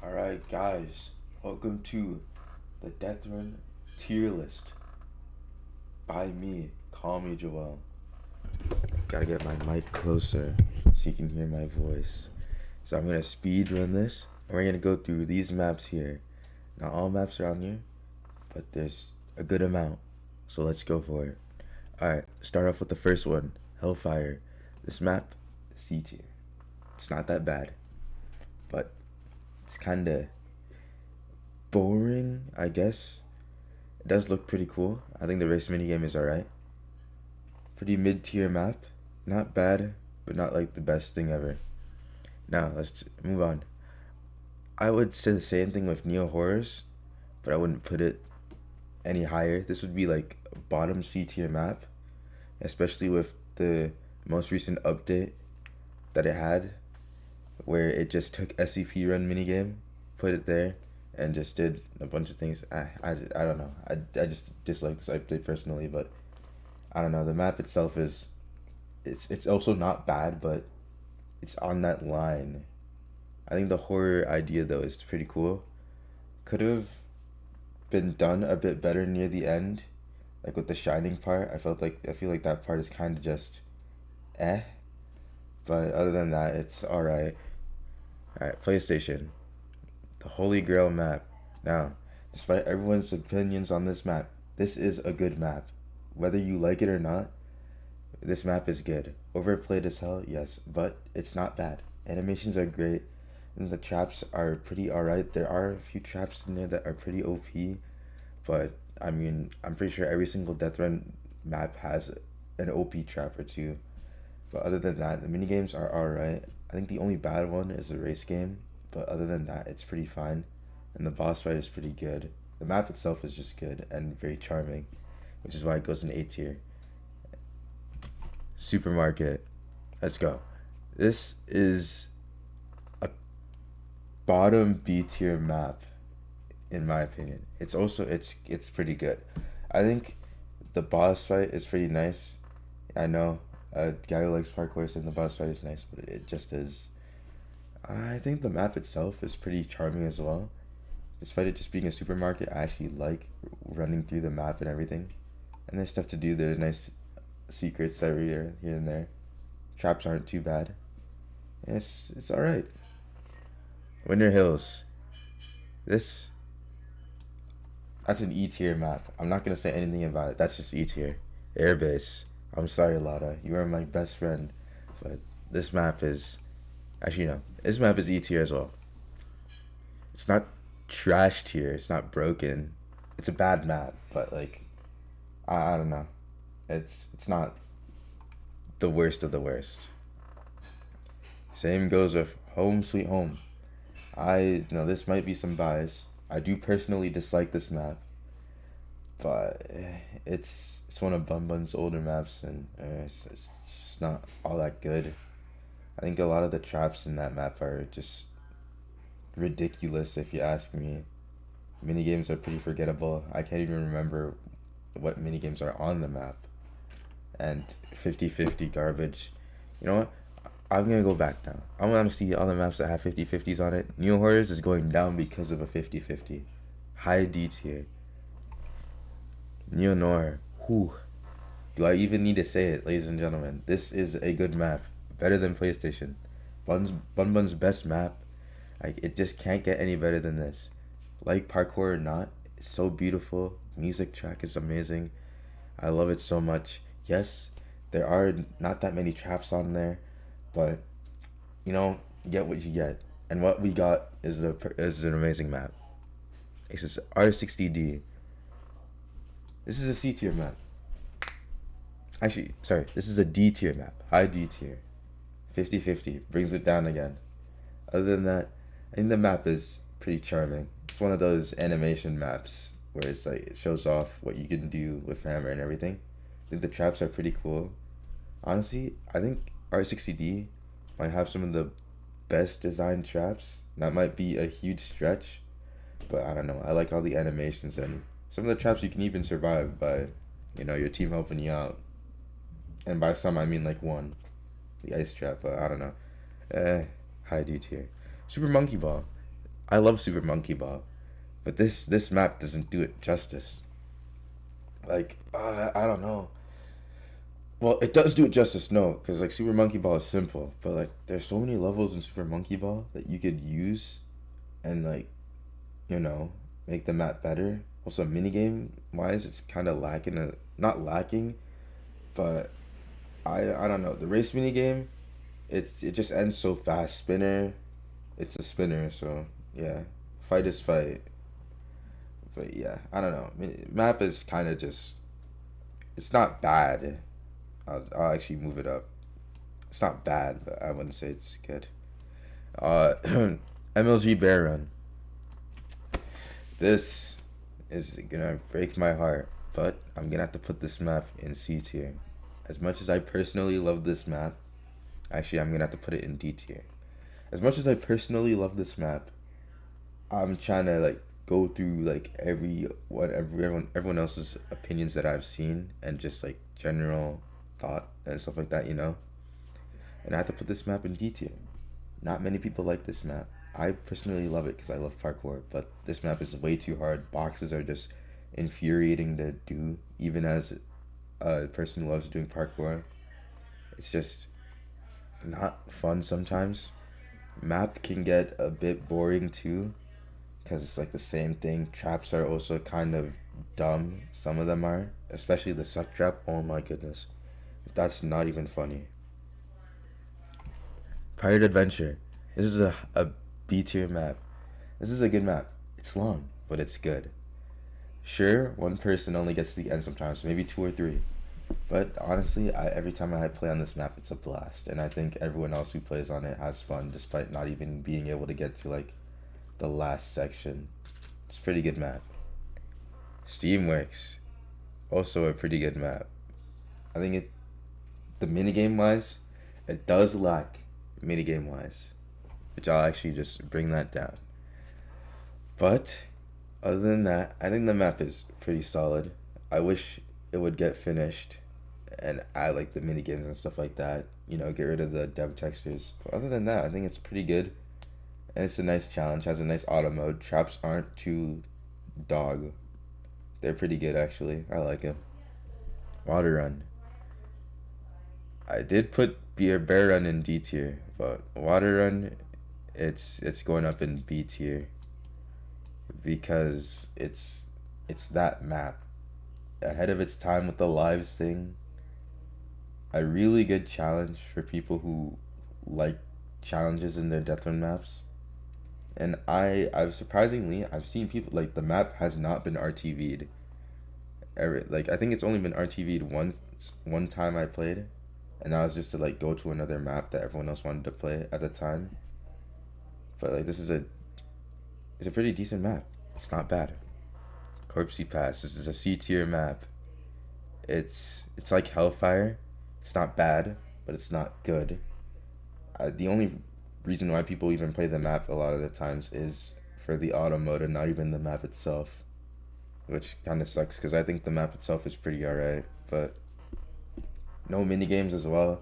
Alright, guys, welcome to the Death Run tier list by me. Call me Joel. Gotta get my mic closer so you can hear my voice. So I'm gonna speed run this, and we're gonna go through these maps here. Not all maps are on here, but there's a good amount. So let's go for it. Alright, start off with the first one, Hellfire. This map, C tier. It's not that bad, but it's kinda boring, I guess. It does look pretty cool. I think the race minigame is alright. Pretty mid-tier map. Not bad, but not like the best thing ever. Now, let's move on. I would say the same thing with Neo Horrors, but I wouldn't put it any higher. This would be like a bottom C tier map, especially with the most recent update that it had, where it just took SCP run minigame, put it there, and just did a bunch of things. I don't know. I just dislike this update personally, but I don't know. The map itself is, it's also not bad, but it's on that line. I think the horror idea though is pretty cool. Could have been done a bit better near the end, like with the shining part. I feel like that part is kind of just, eh. But other than that, it's all right. All right, PlayStation, the Holy Grail map. Now, despite everyone's opinions on this map, this is a good map. Whether you like it or not, this map is good. Overplayed as hell, yes, but it's not bad. Animations are great, and the traps are pretty alright. There are a few traps in there that are pretty OP, but I mean, I'm pretty sure every single Death Run map has an OP trap or two. But other than that, the minigames are alright. I think the only bad one is the race game, but other than that, it's pretty fine. And the boss fight is pretty good. The map itself is just good and very charming, which is why it goes in A tier. Supermarket. Let's go. This is a bottom B tier map, in my opinion. It's pretty good. I think the boss fight is pretty nice. I know a guy who likes parkour saying the boss fight is nice, but it just is. I think the map itself is pretty charming as well. Despite it just being a supermarket, I actually like running through the map and everything. And there's stuff to do. There's nice secrets everywhere, here and there. Traps aren't too bad. And it's alright. Winter Hills. This, that's an E tier map. I'm not gonna say anything about it. That's just E tier. Airbase. I'm sorry, Lada. You are my best friend, but this map is, actually no. This map is E tier as well. It's not trash tier. It's not broken. It's a bad map, but like, I don't know. It's not the worst of the worst. Same goes with Home Sweet Home. I know this might be some bias. I do personally dislike this map, but it's one of Bun Bun's older maps, and it's just not all that good. I think a lot of the traps in that map are just ridiculous, if you ask me. Minigames are pretty forgettable. I can't even remember what minigames are on the map. And 50-50 garbage. You know what? I'm gonna go back now. I want to see all the maps that have 50-50s on it. Neo Horrors is going down because of a 50-50. High D tier. Neo Noir. Whew. Do I even need to say it, ladies and gentlemen? This is a good map. Better than PlayStation. Bun Bun's best map. Like, it just can't get any better than this. Like parkour or not, it's so beautiful. Music track is amazing. I love it so much. Yes, there are not that many traps on there, but you know, you get what you get. And what we got is an amazing map. It's just R60D. This is a C tier map. Actually, sorry, this is a D tier map. High D tier. 50-50. Brings it down again. Other than that, I think the map is pretty charming. It's one of those animation maps where it's like it shows off what you can do with hammer and everything. I think the traps are pretty cool. Honestly, I think R60D might have some of the best designed traps. That might be a huge stretch, but I don't know. I like all the animations, and some of the traps you can even survive by, your team helping you out. And by some, I mean like one, the ice trap. I don't know. High D tier. Super Monkey Ball. I love Super Monkey Ball, but this map doesn't do it justice. Like, I don't know. Well, it does do it justice, no, because like Super Monkey Ball is simple, but like there's so many levels in Super Monkey Ball that you could use and like, you know, make the map better. Also, minigame wise, it's kind of lacking. Not lacking, but I don't know. The race minigame, it just ends so fast. Spinner, it's a spinner, so yeah, fight is fight. But yeah, I don't know. Map is kind of just, it's not bad. I'll actually move it up. It's not bad, but I wouldn't say it's good. Uh, MLG Bear Run. This is gonna break my heart, but I'm gonna have to put this map in C tier. As much as I personally love this map, actually, I'm gonna have to put it in D tier. As much as I personally love this map, I'm trying to like go through like everyone else's opinions that I've seen and just like general thought and stuff like that, you know. And I have to put this map in D tier. Not many people like this map. I personally love it because I love parkour, but this map is way too hard. Boxes are just infuriating to do, even as a person who loves doing parkour. It's just not fun sometimes. Map can get a bit boring too, because it's like the same thing. Traps are also kind of dumb. Some of them are, especially the suck trap. Oh my goodness, that's not even funny. Pirate Adventure. This is a B tier map. This is a good map. It's long, but it's good. Sure, one person only gets to the end sometimes, maybe two or three. But honestly, every time I play on this map, it's a blast, and I think everyone else who plays on it has fun, despite not even being able to get to like the last section. It's a pretty good map. Steamworks, also a pretty good map. I think the minigame wise, it does lack minigame wise, which I'll actually just bring that down. But other than that, I think the map is pretty solid. I wish it would get finished and add like the minigames and stuff like that. You know, get rid of the dev textures. But other than that, I think it's pretty good. And it's a nice challenge. Has a nice auto mode. Traps aren't too dog. They're pretty good actually. I like it. Water Run. I did put Bear Run in D tier, but Water Run, it's going up in B tier because it's that map ahead of its time with the lives thing. A really good challenge for people who like challenges in their Death Run maps. And I've surprisingly I've seen people like the map has not been RTV'd. Like I think it's only been RTV'd one time I played, and that was just to like go to another map that everyone else wanted to play at the time. But like this is it's a pretty decent map. It's not bad. Corpsey Pass. This is a C tier map. It's like Hellfire. It's not bad, but it's not good. The only reason why people even play the map a lot of the times is for the auto mode and not even the map itself, which kind of sucks because I think the map itself is pretty alright, but no mini games as well,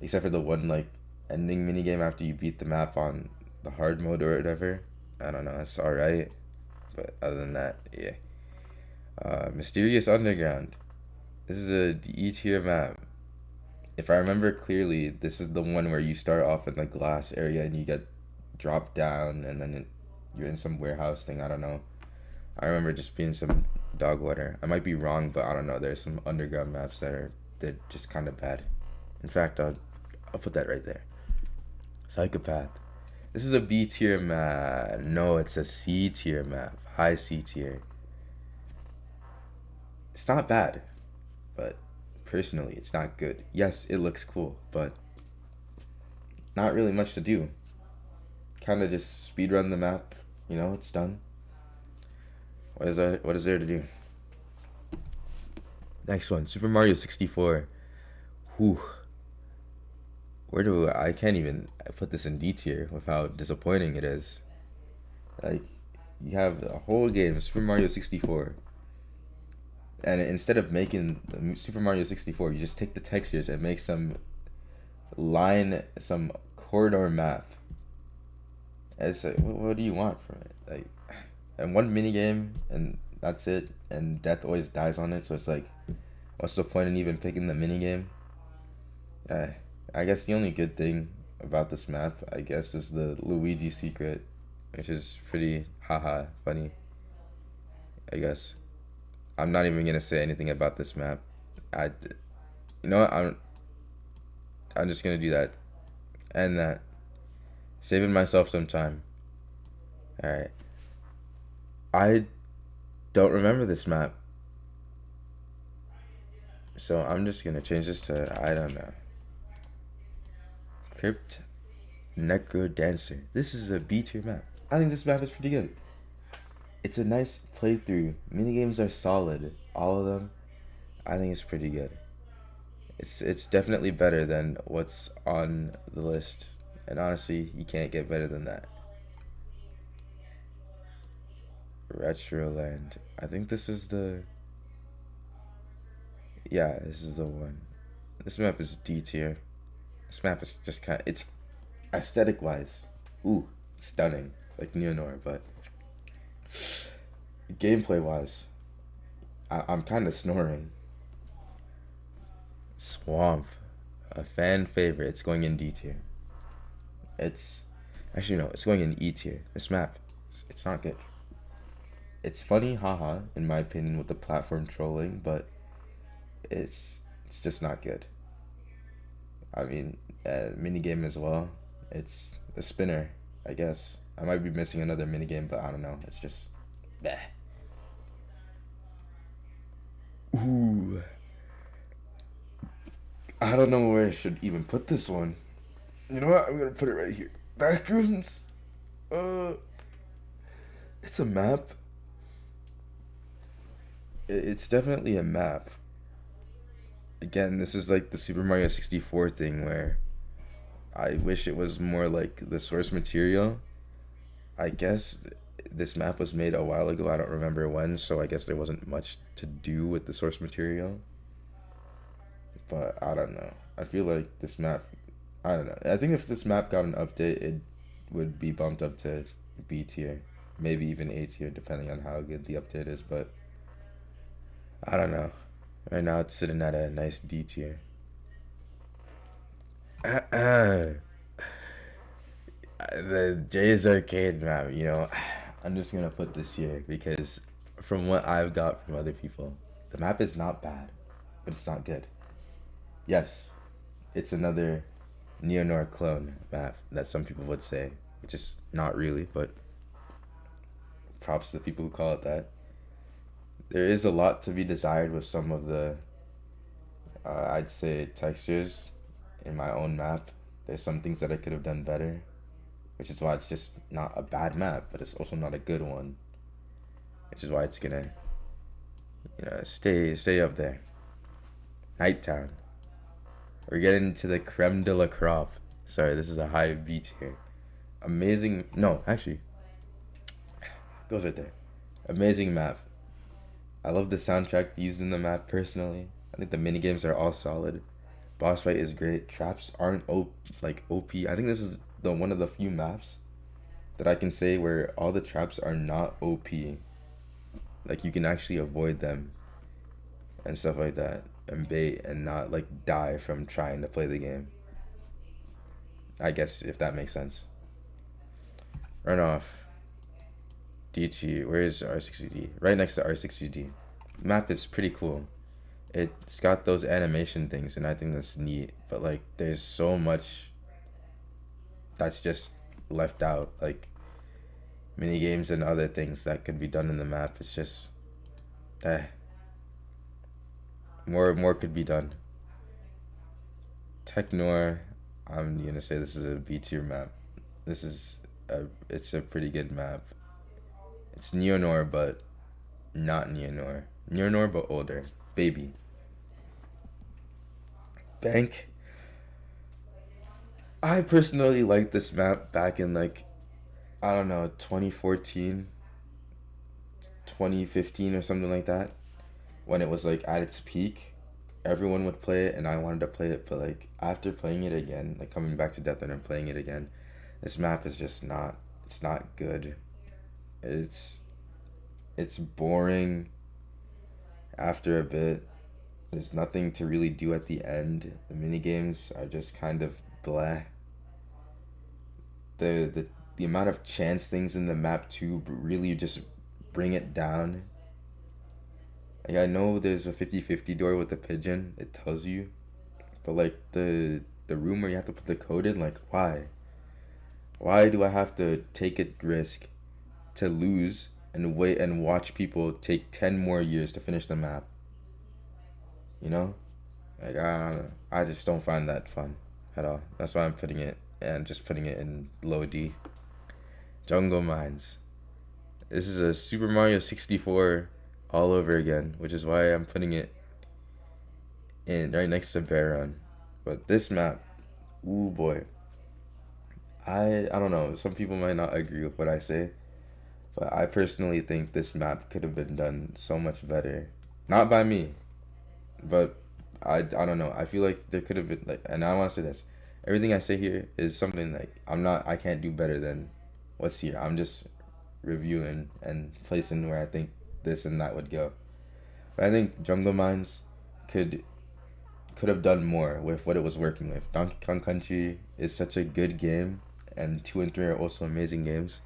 except for the one like ending mini game after you beat the map on the hard mode or whatever. I don't know, it's alright, but other than that, yeah. Mysterious Underground. This is a E tier map. If I remember clearly, this is the one where you start off in the glass area and you get dropped down and then you're in some warehouse thing. I don't know. I remember just being some dog water. I might be wrong, but I don't know. There's some underground maps they're just kind of bad. In fact, I'll put that right there. Psychopath. This is a B tier map. No, it's a C tier map. High C tier. It's not bad, but personally, it's not good. Yes, it looks cool, but not really much to do. Kind of just speedrun the map. You know, it's done. What is there to do? Next one, Super Mario 64. Whew. I can't even put this in D tier with how disappointing it is. Like, you have a whole game, Super Mario 64. And instead of making the Super Mario 64, you just take the textures and make some corridor map. It's like, what do you want from it? Like, and one mini game, and that's it. And death always dies on it, so it's like, what's the point in even picking the mini game? Uh, I guess the only good thing about this map, I guess, is the Luigi secret, which is pretty haha funny. I guess I'm not even gonna say anything about this map. I, you know what? I'm just gonna do that, and that, saving myself some time. All right. I don't remember this map, so I'm just gonna change this to I don't know. Crypt Necro Dancer. This is a B tier map. I think this map is pretty good. It's a nice playthrough. Minigames are solid. All of them. I think it's pretty good. It's definitely better than what's on the list. And honestly, you can't get better than that. Retroland. I think this is the yeah, this is the one. This map is D tier. This map is just kind of, it's aesthetic wise. Ooh, stunning. Like Neonor, but gameplay wise, I'm kind of snoring. Swamp, a fan favorite. It's going in D tier. It's actually no, it's going in E tier. This map, it's not good. It's funny, haha, in my opinion, with the platform trolling, but it's just not good. I mean, minigame as well. It's the spinner, I guess. I might be missing another minigame, but I don't know. It's just, bleh. Ooh, I don't know where I should even put this one. You know what? I'm gonna put it right here. Backrooms. Uh, it's a map. It's definitely a map. Again, this is like the Super Mario 64 thing where I wish it was more like the source material. I guess this map was made a while ago. I don't remember when, so I guess there wasn't much to do with the source material. But I don't know. I feel like this map. I don't know. I think if this map got an update, it would be bumped up to B tier, maybe even A tier, depending on how good the update is. But I don't know. Right now, it's sitting at a nice D tier. The Jay's Arcade map, I'm just gonna put this here because from what I've got from other people, the map is not bad, but it's not good. Yes, it's another Neonor clone map that some people would say, which is not really, but props to the people who call it that. There is a lot to be desired with some of the, I'd say, textures in my own map. There's some things that I could have done better, which is why it's just not a bad map, but it's also not a good one. Which is why it's gonna, stay up there. Nighttown. We're getting to the creme de la crop. Sorry, this is a high B tier. Amazing. No, actually, goes right there. Amazing map. I love the soundtrack used in the map personally. I think the minigames are all solid. Boss fight is great. Traps aren't OP. I think this is the one of the few maps that I can say where all the traps are not OP. Like you can actually avoid them and stuff like that and bait and not like die from trying to play the game. I guess if that makes sense. Run off. DT. Where is R60D? Right next to R60D. Map is pretty cool. It's got those animation things and I think that's neat. But like there's so much that's just left out. Like mini games and other things that could be done in the map. It's just more could be done. Technor, I'm gonna say this is a B tier map. It's a pretty good map. It's Neonor but not Neonor. Neonor but older. Baby. Bank. I personally liked this map back in like I don't know 2014, 2015 or something like that when it was like at its peak. Everyone would play it and I wanted to play it, but like after playing it again, like coming back to Death and playing it again, this map is just not It's not good. It's it's boring after a bit. There's nothing to really do at the end. The mini games are just kind of bleh. The amount of chance things in the map too really just bring it down. Like I know there's a 50-50 door with the pigeon. It tells you, but like the room where you have to put the code in, like why? Why do I have to take a risk to lose and wait and watch people take 10 more years to finish the map? You know? Like I just don't find that fun at all. That's why I'm putting it and just putting it in low D. Jungle Mines. This is a Super Mario 64 all over again, which is why I'm putting it in right next to Baron. But this map, ooh boy. I don't know. Some people might not agree with what I say, but I personally think this map could have been done so much better. Not by me, but I don't know. I feel like there could have been like, and I want to say this. Everything I say here is something like I can't do better than what's here. I'm just reviewing and placing where I think this and that would go. But I think Jungle Mines could could have done more with what it was working with. Donkey Kong Country is such a good game, and 2 and 3 are also amazing games.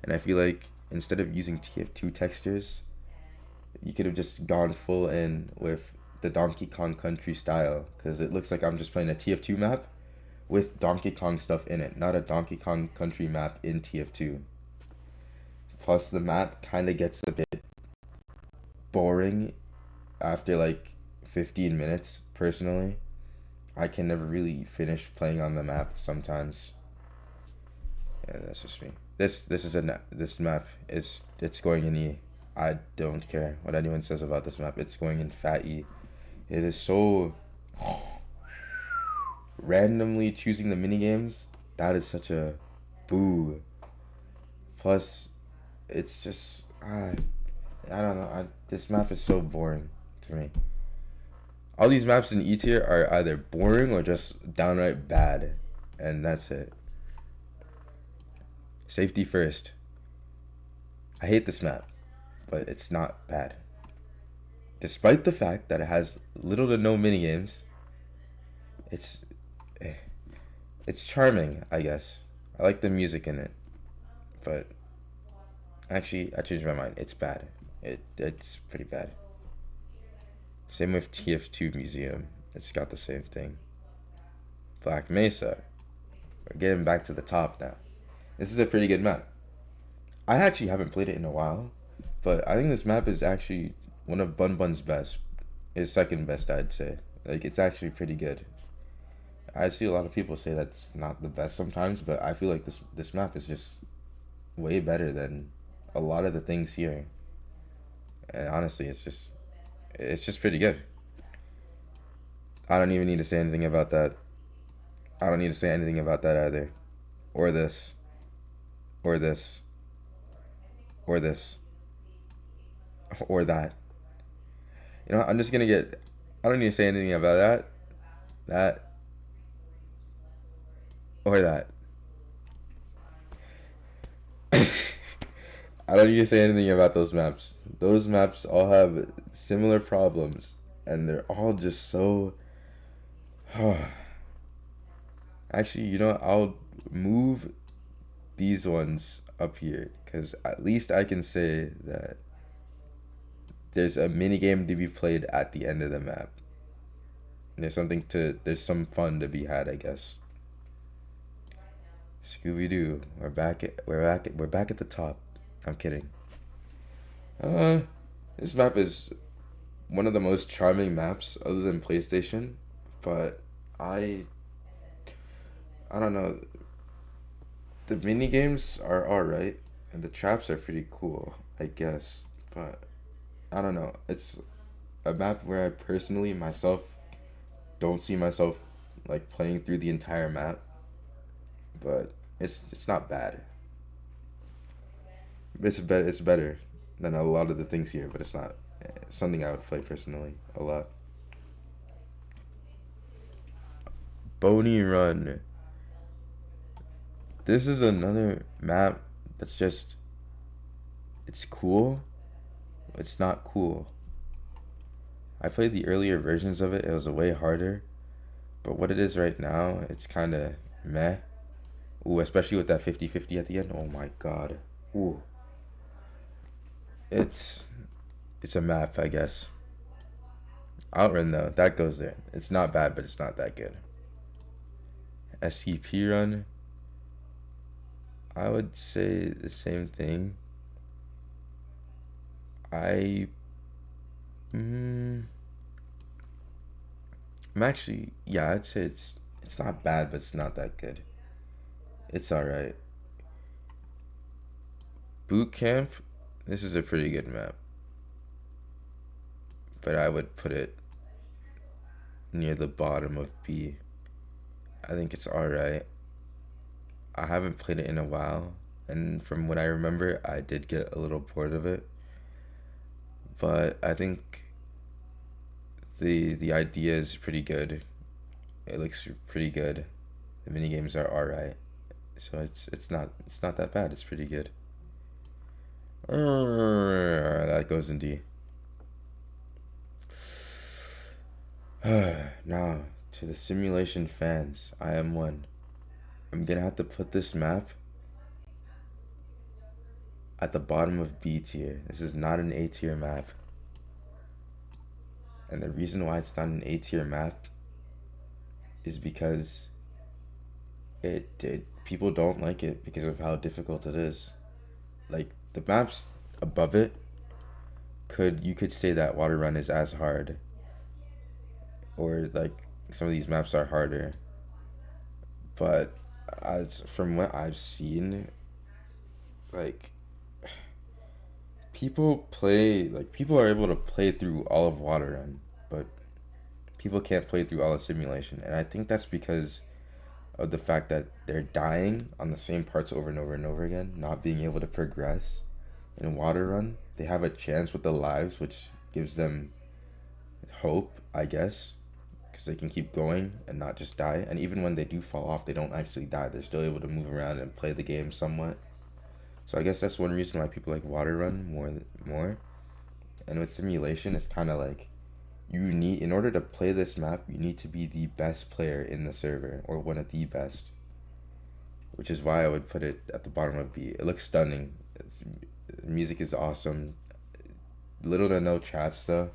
And I feel like instead of using TF2 textures, you could have just gone full in with the Donkey Kong Country style, because it looks like I'm just playing a TF2 map with Donkey Kong stuff in it, not a Donkey Kong Country map in TF2. Plus, the map kind of gets a bit boring after like 15 minutes, personally. I can never really finish playing on the map sometimes. Yeah, that's just me. This map is it's going in E. I don't care what anyone says about this map. It's going in fat E. It is so randomly choosing the mini games. That is such a boo. Plus, it's just I don't know. This map is so boring to me. All these maps in E tier are either boring or just downright bad, and that's it. Safety first. I hate this map, but it's not bad. Despite the fact that it has little to no minigames, it's eh, it's charming, I guess. I like the music in it, but actually, I changed my mind. It's bad. It's pretty bad. Same with TF2 Museum. It's got the same thing. Black Mesa. We're getting back to the top now. This is a pretty good map. I actually haven't played it in a while, but I think this map is actually one of Bun Bun's best. His second best, I'd say. Like, it's actually pretty good. I see a lot of people say that's not the best sometimes, but I feel like this map is just way better than a lot of the things here. And honestly, it's just pretty good. I don't even need to say anything about that. I don't need to say anything about that either. Or this. Or this. Or this. Or that. You know what? I'm just gonna get. I don't need to say anything about that. That. Or that. I don't need to say anything about those maps. Those maps all have similar problems, and they're all just so. Actually, you know what? I'll move these ones up here, because at least I can say that there's a mini game to be played at the end of the map. There's some fun to be had, I guess. Scooby Doo, we're back at the top. I'm kidding. Uh, this map is one of the most charming maps other than PlayStation, but I I don't know. The mini games are alright, and the traps are pretty cool, I guess. But I don't know. It's a map where I personally myself don't see myself like playing through the entire map, but it's not bad. It's better than a lot of the things here, but it's not something I would play personally a lot. Boney Run. This is another map that's just, it's cool. It's not cool. I played the earlier versions of it. It was way harder. But what it is right now, it's kind of meh. Ooh, especially with that 50-50 at the end. Oh my god. Ooh. It's it's a map, I guess. Outrun though, that goes there. It's not bad, but it's not that good. STP run, I would say the same thing. I mm, I'm actually, yeah, I'd say it's not bad, but it's not that good. It's all right. Boot camp, this is a pretty good map, but I would put it near the bottom of B. I think it's all right. I haven't played it in a while, and from what I remember, I did get a little bored of it. But I think the idea is pretty good. It looks pretty good. The mini games are all right, so it's not that bad. It's pretty good. That goes in D. Now to the simulation fans, I am one. I'm gonna have to put this map at the bottom of B tier. This is not an A tier map. And the reason why it's not an A tier map is because it people don't like it because of how difficult it is. Like the maps above it, you could say that Water Run is as hard, or like some of these maps are harder. But as from what I've seen, like people are able to play through all of Water Run, but people can't play through all of Simulation, and I think that's because of the fact that they're dying on the same parts over and over and over again, not being able to progress. In Water Run, they have a chance with the lives, which gives them hope, I guess, because they can keep going and not just die. And even when they do fall off, they don't actually die. They're still able to move around and play the game somewhat. So I guess that's one reason why people like Water Run more. And with Simulation, it's kind of like in order to play this map, you need to be the best player in the server or one of the best, which is why I would put it at the bottom of B. It looks stunning. Music is awesome. Little to no traps though,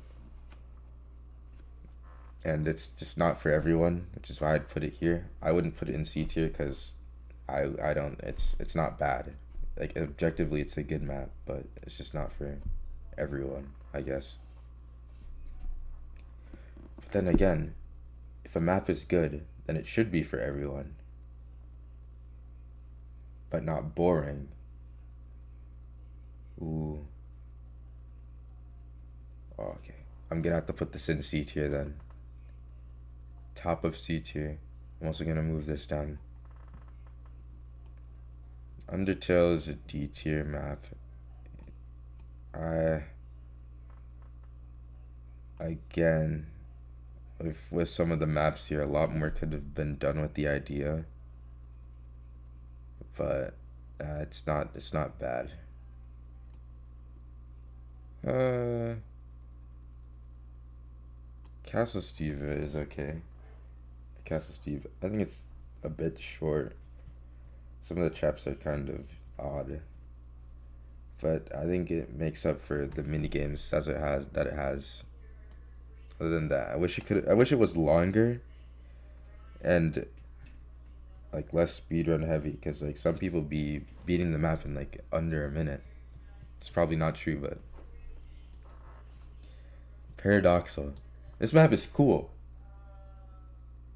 and it's just not for everyone, which is why I'd put it here. I wouldn't put it in C tier because I don't. It's not bad. Like objectively, it's a good map, but it's just not for everyone, I guess. But then again, if a map is good, then it should be for everyone, but not boring. Ooh. Oh, okay. I'm gonna have to put this in C tier then. Top of C tier. I'm also gonna move this down. Undertale is a D tier map. Again, with some of the maps here, a lot more could have been done with the idea, but it's not bad. Castle Steve is okay. Castle Steve, I think it's a bit short. Some of the traps are kind of odd, but I think it makes up for the mini games that it has. Other than that, I wish it was longer and like less speedrun heavy, because like some people be beating the map in like under a minute. It's probably not true, but Paradoxal. This map is cool.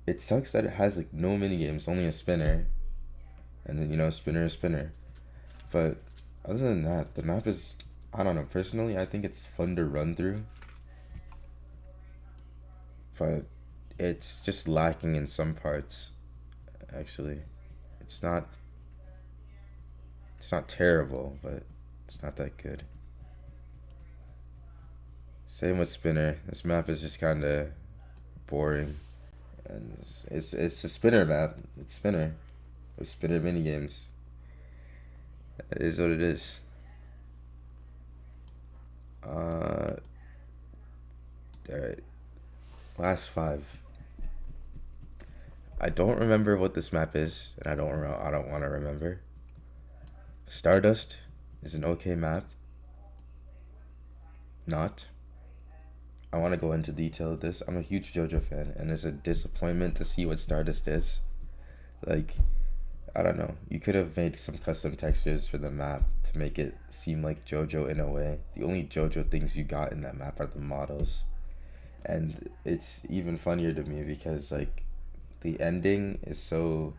It sucks that it has like no mini games, only a spinner, and then spinner is spinner. But other than that, the map is, I don't know. Personally, I think it's fun to run through, but it's just lacking in some parts. Actually, it's not it's not terrible, but it's not that good. Same with spinner. This map is just kind of boring, and it's a spinner map. It's spinner with spinner mini games. It is what it is. Uh, alright. Last five. I don't remember what this map is, and I don't want to remember. Stardust is an okay map. Not. I want to go into detail of this. I'm a huge JoJo fan, and it's a disappointment to see what Stardust is. Like, I don't know. You could have made some custom textures for the map to make it seem like JoJo in a way. The only JoJo things you got in that map are the models. And it's even funnier to me because, like, the ending is so.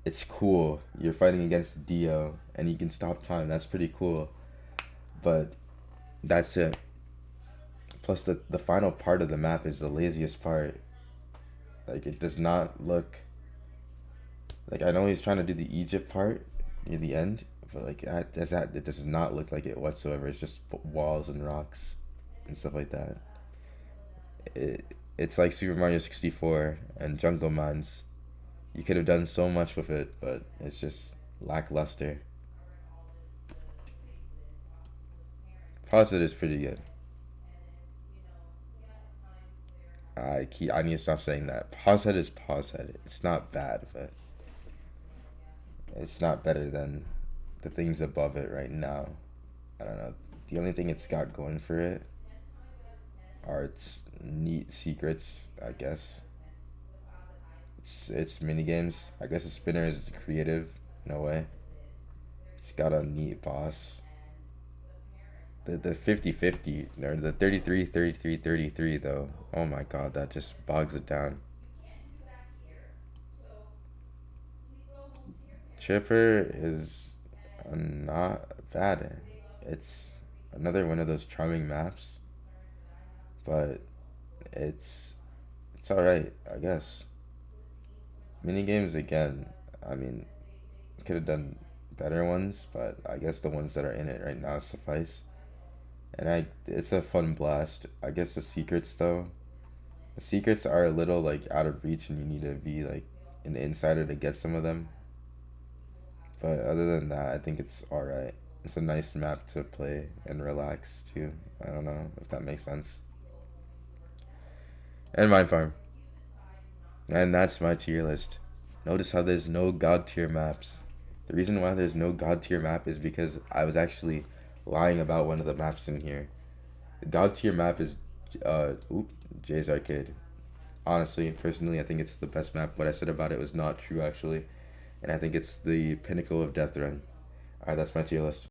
It's cool. You're fighting against Dio, and you can stop time. That's pretty cool. But that's it. Plus, the final part of the map is the laziest part. Like, it does not look. Like, I know he's trying to do the Egypt part near the end, but like as that, it does not look like it whatsoever. It's just walls and rocks and stuff like that. It's like Super Mario 64 and Jungle Mines. You could have done so much with it, but it's just lackluster. Faucet is pretty good. I need to stop saying that. Pawshead is Pawshead. It's not bad, but it's not better than the things above it right now. I don't know. The only thing it's got going for it are its neat secrets, I guess. It's mini games. I guess the spinner is creative in a way. It's got a neat boss. The 50-50 or the 33-33-33 though. Oh my god, that just bogs it down. Chipper is not bad. It's another one of those charming maps, but it's it's all right, I guess. Mini games again. I mean, could have done better ones, but I guess the ones that are in it right now suffice. And it's a fun blast. I guess the secrets are a little like out of reach, and you need to be like an insider to get some of them. But other than that, I think it's all right. It's a nice map to play and relax too. I don't know if that makes sense. And Mine Farm. And that's my tier list. Notice how there's no god tier maps. The reason why there's no god tier map is because I was actually lying about one of the maps in here. The god tier map is Jay's Arcade. Honestly, personally, I think it's the best map. What I said about it was not true actually, and I think it's the pinnacle of Death Run. All right, that's my tier list.